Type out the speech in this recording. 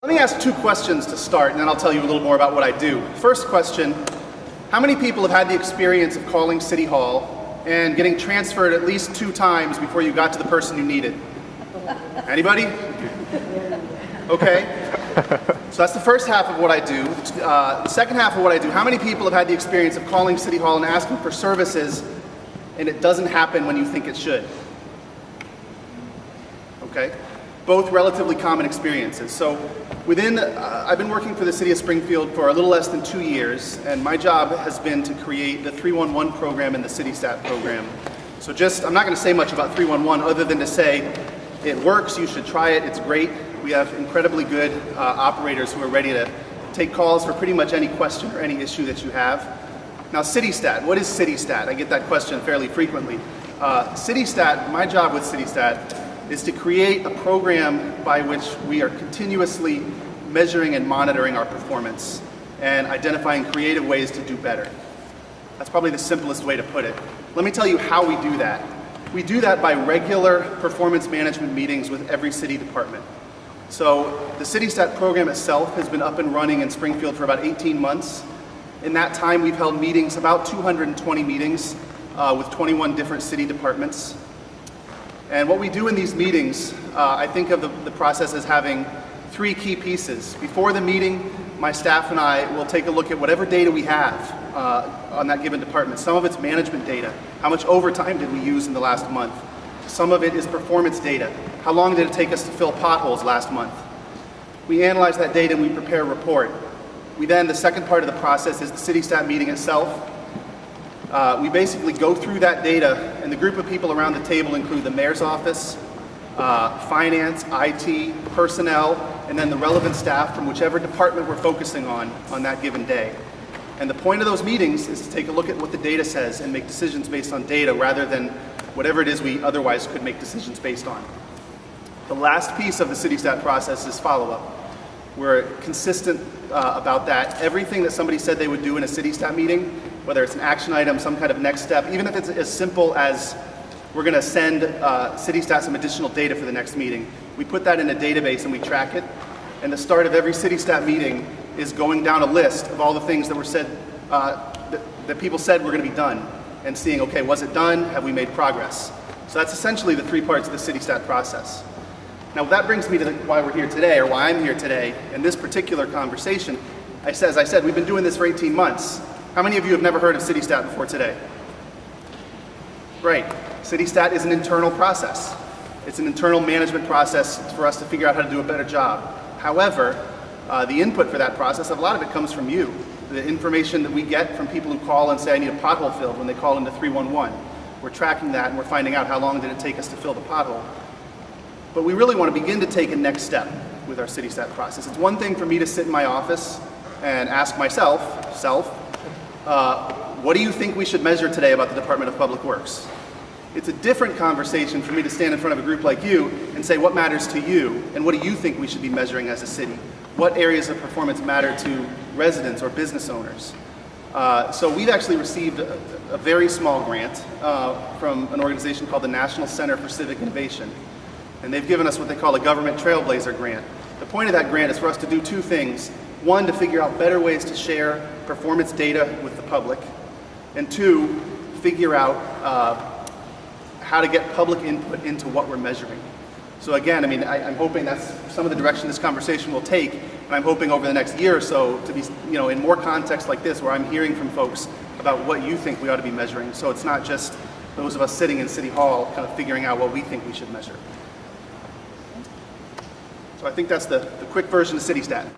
Let me ask two questions to start, and then I'll tell you a little more about what I do. First question, how many people have had the experience of calling City Hall and getting transferred at least 2 times before you got to the person you needed? Anybody? Okay. So that's the first half of what I do. The second half of what I do, how many people have had the experience of calling City Hall and asking for services and it doesn't happen when you think it should? Okay. Both relatively common experiences. So I've been working for the city of Springfield for a little less than 2 years, and my job has been to create the 311 program and the CityStat program. So I'm not going to say much about 311 other than to say it works, you should try it, it's great. We have incredibly good operators who are ready to take calls for pretty much any question or any issue that you have. Now CityStat, what is CityStat? I get that question fairly frequently. CityStat, my job with CityStat is to create a program by which we are continuously measuring and monitoring our performance and identifying creative ways to do better. That's probably the simplest way to put it. Let me tell you how we do that. We do that by regular performance management meetings with every city department. So the CityStat program itself has been up and running in Springfield for about 18 months. In that time, we've held meetings, about 220 meetings with 21 different city departments. And what we do in these meetings, I think of the process as having 3 key pieces. Before the meeting, my staff and I will take a look at whatever data we have on that given department. Some of it's management data. How much overtime did we use in the last month? Some of it is performance data. How long did it take us to fill potholes last month? We analyze that data and we prepare a report. The second part of the process is the CityStat meeting itself. We basically go through that data, and the group of people around the table include the mayor's office, finance, IT, personnel, and then the relevant staff from whichever department we're focusing on that given day. And the point of those meetings is to take a look at what the data says and make decisions based on data rather than whatever it is we otherwise could make decisions based on. The last piece of the CityStat process is follow-up. We're consistent about that. Everything that somebody said they would do in a CityStat meeting, whether it's an action item, some kind of next step, even if it's as simple as we're going to send CityStat some additional data for the next meeting, we put that in a database and we track it. And the start of every CityStat meeting is going down a list of all the things that were said, that people said were going to be done, and seeing, okay, was it done? Have we made progress? So that's essentially the 3 parts of the CityStat process. Now that brings me to why we're here today, or why I'm here today in this particular conversation. As I said, we've been doing this for 18 months. How many of you have never heard of CityStat before today? Right. CityStat is an internal process. It's an internal management process for us to figure out how to do a better job. However, the input for that process, a lot of it comes from you. The information that we get from people who call and say, I need a pothole filled when they call into 311. We're tracking that and we're finding out how long did it take us to fill the pothole. But we really want to begin to take a next step with our CityStat process. It's one thing for me to sit in my office and ask myself, what do you think we should measure today about the Department of Public Works? It's a different conversation for me to stand in front of a group like you and say, what matters to you, and what do you think we should be measuring as a city? What areas of performance matter to residents or business owners? So we've actually received a very small grant from an organization called the National Center for Civic Innovation. And they've given us what they call a Government Trailblazer grant. The point of that grant is for us to do 2 things. 1, to figure out better ways to share performance data with the public. And 2, figure out how to get public input into what we're measuring. So again, I'm hoping that's some of the direction this conversation will take. And I'm hoping over the next year or so to be, in more context like this, where I'm hearing from folks about what you think we ought to be measuring. So it's not just those of us sitting in City Hall kind of figuring out what we think we should measure. So I think that's the quick version of CityStat.